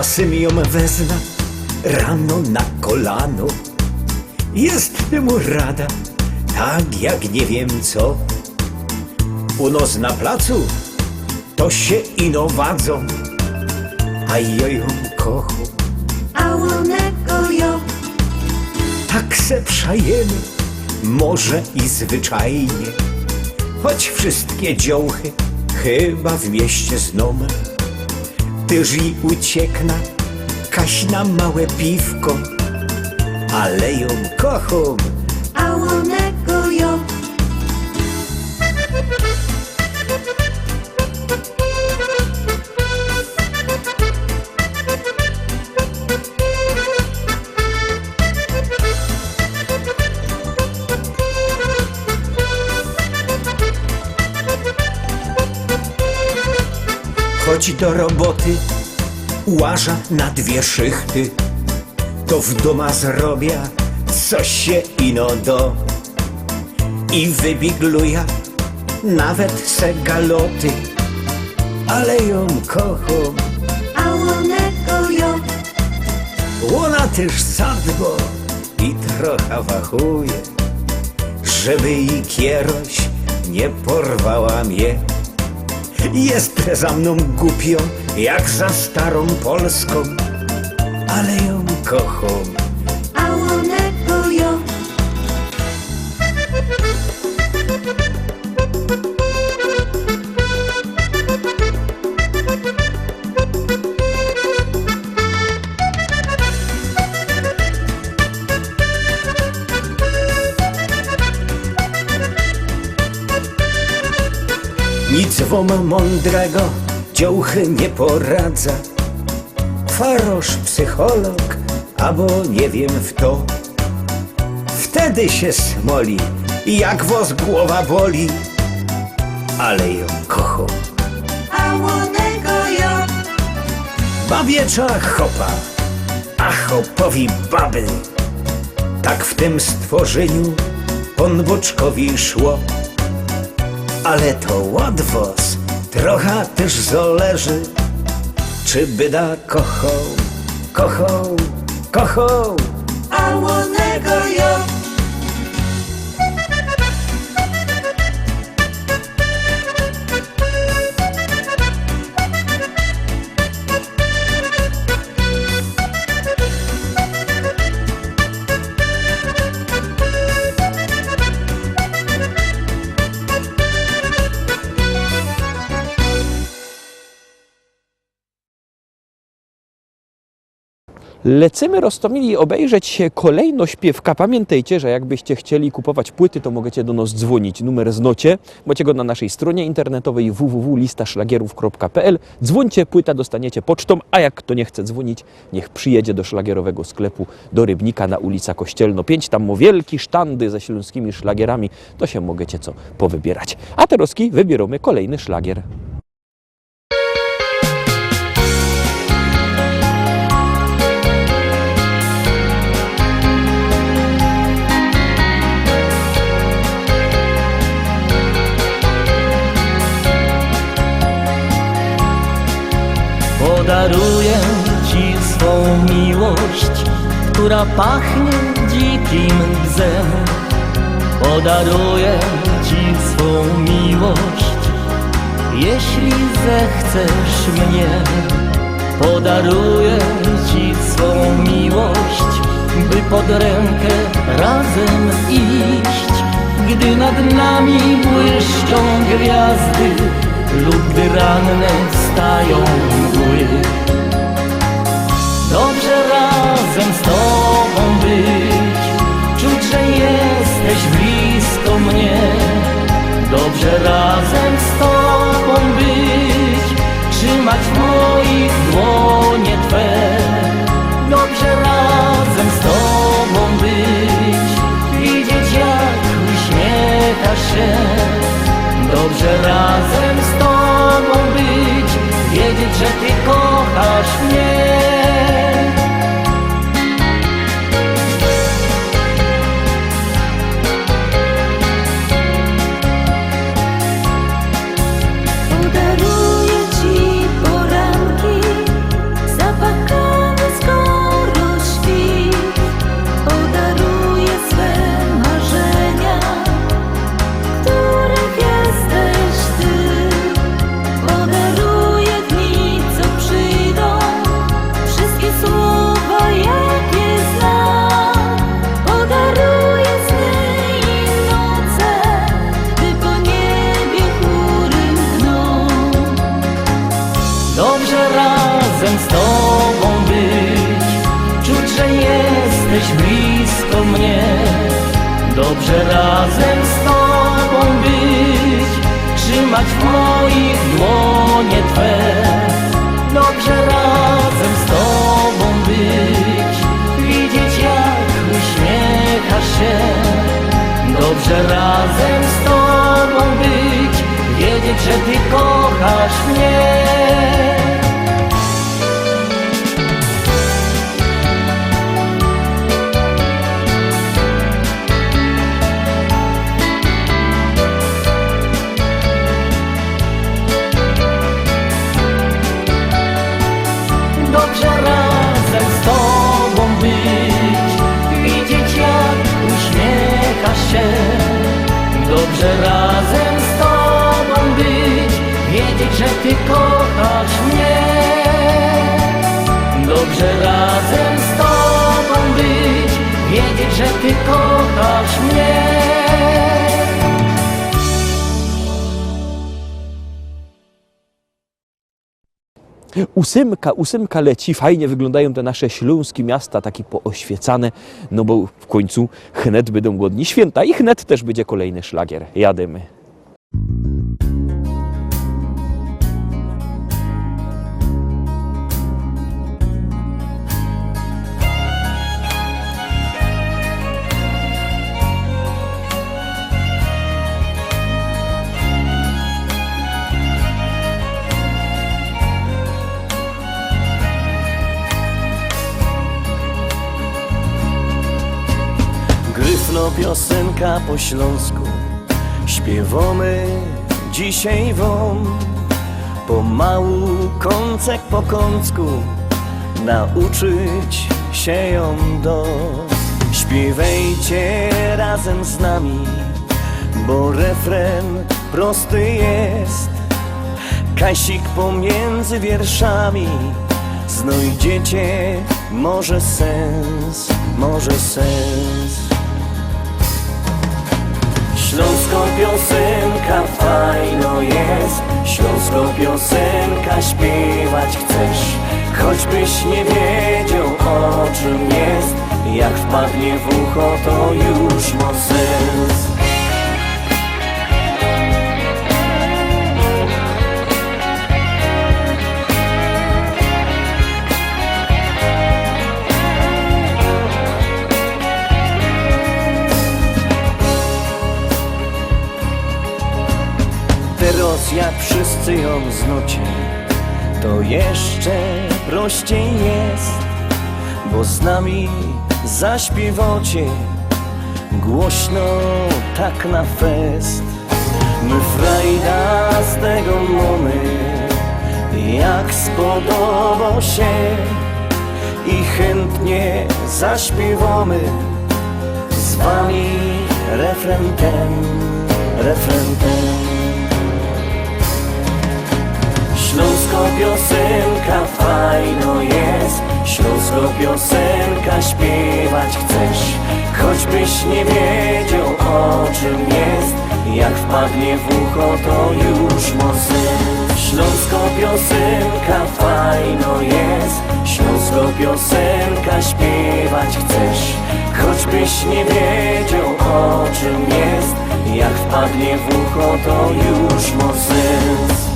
Czasem ją wezna rano na kolano. Jest mu rada, tak jak nie wiem co. U nos na placu to się ino wadzą, a ja ją kocham, a onego ją. tak se przajemy, może i zwyczajnie, choć wszystkie dziołchy chyba w mieście zną. Tyż i uciekna kaś na małe piwko, ale ją kocham, A onego ją. choć do roboty łaża na 2 szychty, to w doma zrobia coś się ino do i wybigluja nawet se galoty, ale ją kocham, A onego ją. ona też zadbo i trochę wachuje, żeby i kieroś nie porwała mnie. Jest za mną głupią, jak za starą Polską, ale ją kocham, A onego ją. nic wam mądrego dziołchy nie poradza. Farosz, psycholog, albo nie wiem w to. Wtedy się smoli, jak was głowa boli, ale ją kocham, A onego ją. babiecza chopa, a chopowi baby. Tak w tym stworzeniu Pan Boczkowi szło. Ale to od was trochę też zależy, czy byda kochał, kochał, kochał. A onego ją. Lecimy, Roztomili, obejrzeć kolejno śpiewka. Pamiętajcie, że jakbyście chcieli kupować płyty, to możecie do nas dzwonić. Numer znocie, macie go na naszej stronie internetowej www.listaszlagierów.pl. Dzwońcie, płyta dostaniecie pocztą, a jak kto nie chce dzwonić, niech przyjedzie do szlagierowego sklepu do Rybnika na ulica Kościelno 5. Tam ma wielki sztandy ze śląskimi szlagierami, to się możecie co powybierać. A teraz wybieramy kolejny szlagier. Podaruję Ci swą miłość, która pachnie dzikim bzem. Podaruję Ci swą miłość, jeśli zechcesz mnie. Podaruję Ci swą miłość, by pod rękę razem iść. Gdy nad nami błyszczą gwiazdy lub gdy ranne stają mgły. Dobrze razem z Tobą być, czuć, że jesteś blisko mnie. Dobrze razem z Tobą być, trzymać w moich dłonie Twe. Dobrze razem z Tobą być, widzieć jak uśmiechasz się. Dobrze razem z Tobą być, wiedzieć, że Ty kochasz mnie. Podaruję Ci poranki, zapach dobrze razem z Tobą być, trzymać w moich dłonie Twe. Dobrze razem z Tobą być, widzieć jak uśmiechasz się. Dobrze razem z Tobą być, wiedzieć, że Ty kochasz mnie. Dobrze razem z Tobą być, widzieć jak uśmiechasz się. Dobrze razem z Tobą być, wiedzieć, że Ty kochasz mnie. Dobrze razem z Tobą być, wiedzieć, że Ty kochasz mnie. Ósemka leci, fajnie wyglądają te nasze śląskie miasta, takie pooświecane, no bo w końcu chnet będą głodni święta i chnet też będzie kolejny szlagier. Jademy. Gryfno piosenka po śląsku, śpiewamy dzisiaj wam. Pomału, kącek po kącku, nauczyć się ją do. Śpiewajcie razem z nami, bo refren prosty jest. Kasik pomiędzy wierszami, znajdziecie może sens, może sens. Śląsko piosenka fajno jest, śląsko piosenka śpiewać chcesz. Choćbyś nie wiedział o czym jest, jak wpadnie w ucho to już ma sens. Teraz jak wszyscy ją znucie, to jeszcze prościej jest, bo z nami zaśpiewacie głośno tak na fest. My frajda z tego mamy, jak spodobał się, i chętnie zaśpiewamy z wami refren ten, refren ten. Śląsko piosenka fajno jest, śląsko piosenka śpiewać chcesz. Choćbyś nie wiedział o czym jest, jak wpadnie w ucho to już ma sens. Śląsko piosenka fajno jest, śląsko piosenka śpiewać chcesz. Choćbyś nie wiedział o czym jest, jak wpadnie w ucho to już ma sens.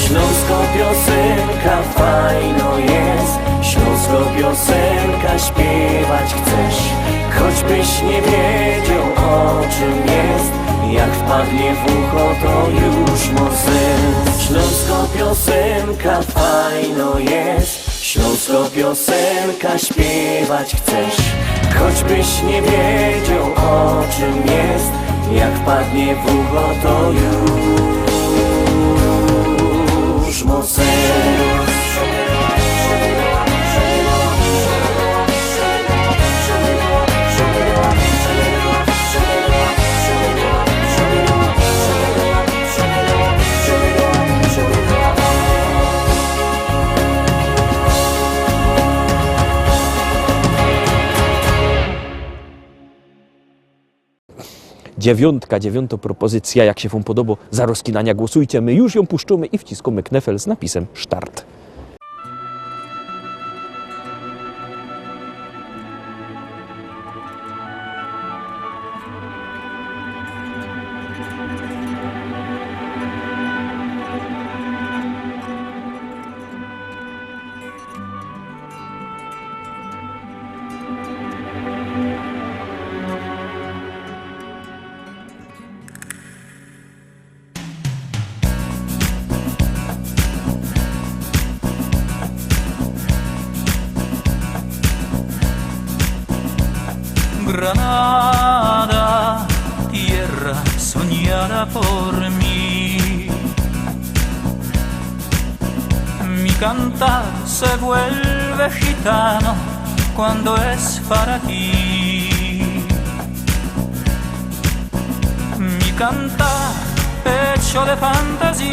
Śląsko piosenka fajno jest, śląsko piosenka śpiewać chcesz. Choćbyś nie wiedział o czym jest, jak wpadnie w ucho to już ma sens. Śląsko piosenka fajno jest, śląsko piosenka śpiewać chcesz. Choćbyś nie wiedział o czym jest, jak wpadnie w ucho to już ma sens. dziewiąta propozycja. Jak się wam podoba, za rozkinania głosujcie. My już ją puszczamy i wciskamy knefel z napisem Start. Granada, tierra soñada por mí. Mi cantar se vuelve gitano cuando es para ti. Mi cantar hecho de fantasía.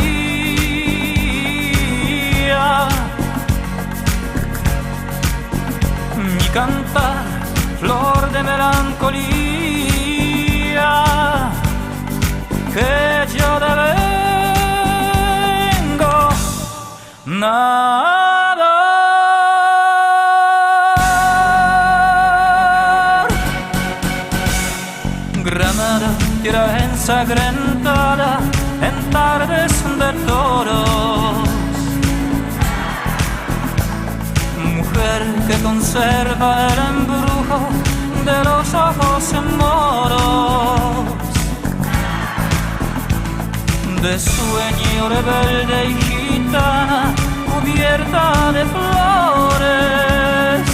Mi cantar flor de melancolía que yo devengo nadar. Granada, tierra ensangrentada en tardes de toros, mujer que conserva el embrujo de los ojos moros, de sueño rebelde y gitana cubierta de flores,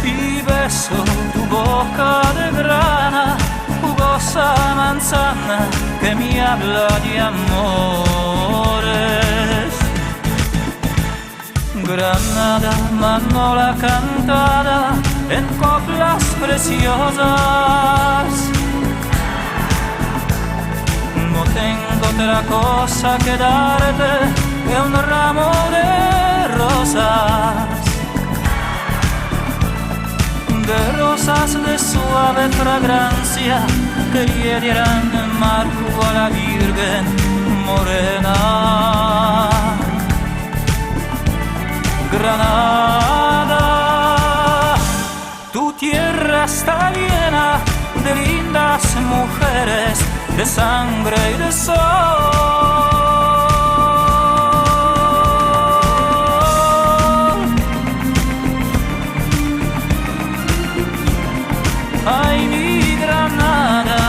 y beso tu boca de grana, jugosa manzana que me habla de amores. Granada, manola cantada en coplas preciosas. No tengo otra cosa que darte que un ramo de rosas, de rosas de suave fragancia que le dieran marco a la Virgen morena. Granada, tu tierra está llena de lindas mujeres, de sangre y de sol. Ay, mi Granada,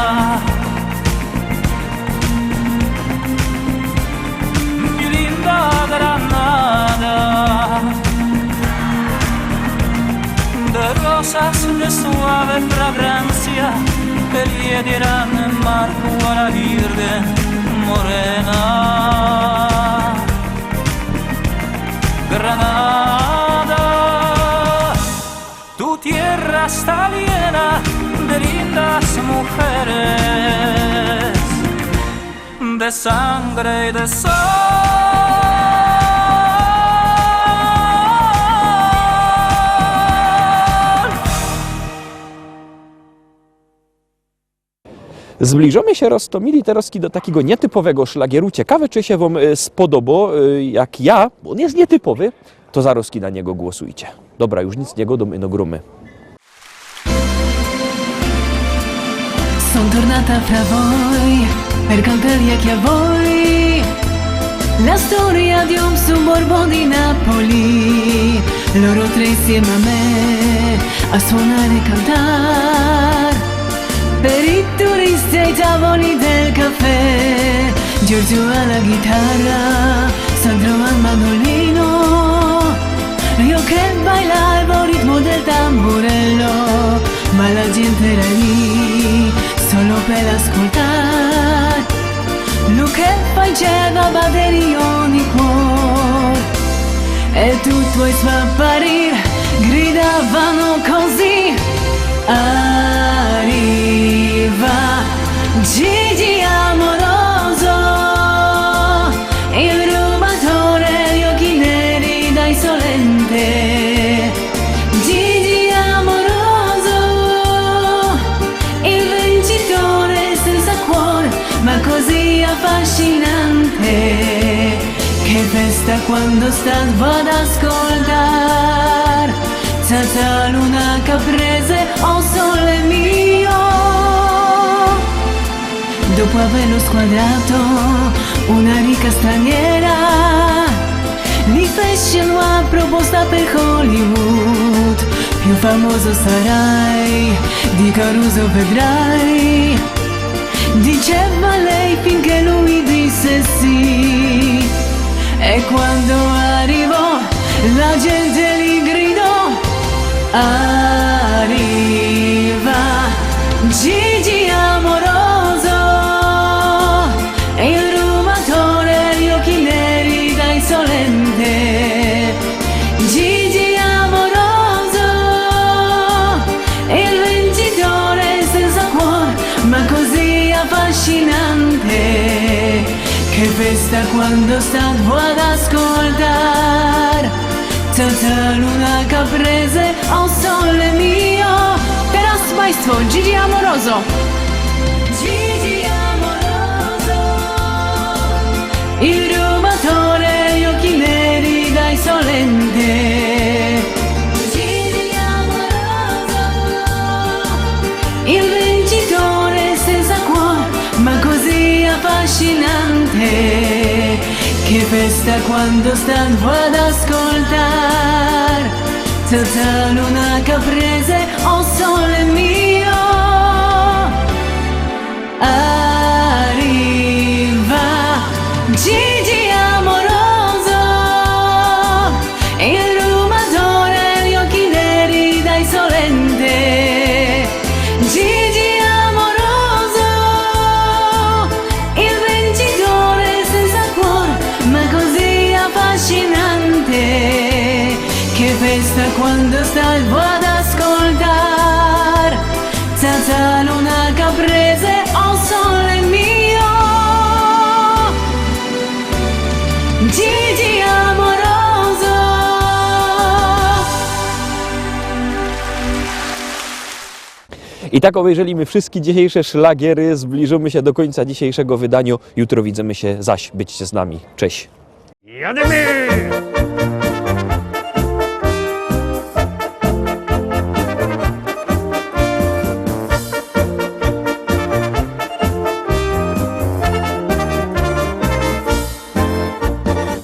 mi linda Granada, de rosas de suave fragancia que le dieran marco a la Virgen morena. Granada, tu tierra está llena de lindas mujeres, de sangre y de sol. Zbliżamy się, Rostomili Teroski, do takiego nietypowego szlagieru. Ciekawe, czy się wam spodoba, jak ja, bo on jest nietypowy, to za Roski na niego głosujcie. Dobra, już nic nie godą, ino grumy. Son tornata fra voi per cantare a chi voi la storia di un sobborgo di Napoli, loro tre insieme a me a suonare e cantare per i turisti ai tavoli del caffè, Giorgio alla chitarra, Sandro al mandolino, io che bailavo al ritmo del tamburello, ma la gente era lì solo per ascoltare, lui che faceva batteria di cuore e tutto i suoi apparire gridavano così. Arriva Gigi amoroso, il rubatore di occhi neri da insolente. Gigi amoroso, il affascinante che festa quando sta vado ad ascoltar senza luna caprese o sole mio. Dopo averlo squadrato una ricca straniera gli fece una proposta per Hollywood. Più famoso sarai, di Caruso vedrai. Diceva lei finché lui disse sì. E quando arrivò la gente gli gridò: arriva Gigi amoroso. E il rumatore gli occhi neri da insolente. Gigi amoroso. E il vincitore senza cuore ma così affascinante che festa quando stavo ad ascoltar senza luna caprese o sole mio. Teraz państwo Gigi amoroso. Gigi amoroso. Il rubatore gli occhi neri da insolente. Gigi amoroso. Il vincitore senza cuore ma così affascinante che festa quando stavo ad ascoltar senza luna caprese o sole mio. Arriva Gigi amoroso. Il rumatore gli occhi neri da insolente. Gigi amoroso. Il vincitore senza cuore ma così affascinante che festa quando stavo ad ascoltar senza luna caprese o sole mio. Gigi amoroso. I tak obejrzeliśmy wszystkie dzisiejsze szlagiery, zbliżymy się do końca dzisiejszego wydania. Jutro widzimy się zaś, byćcie z nami. Cześć! Jademy!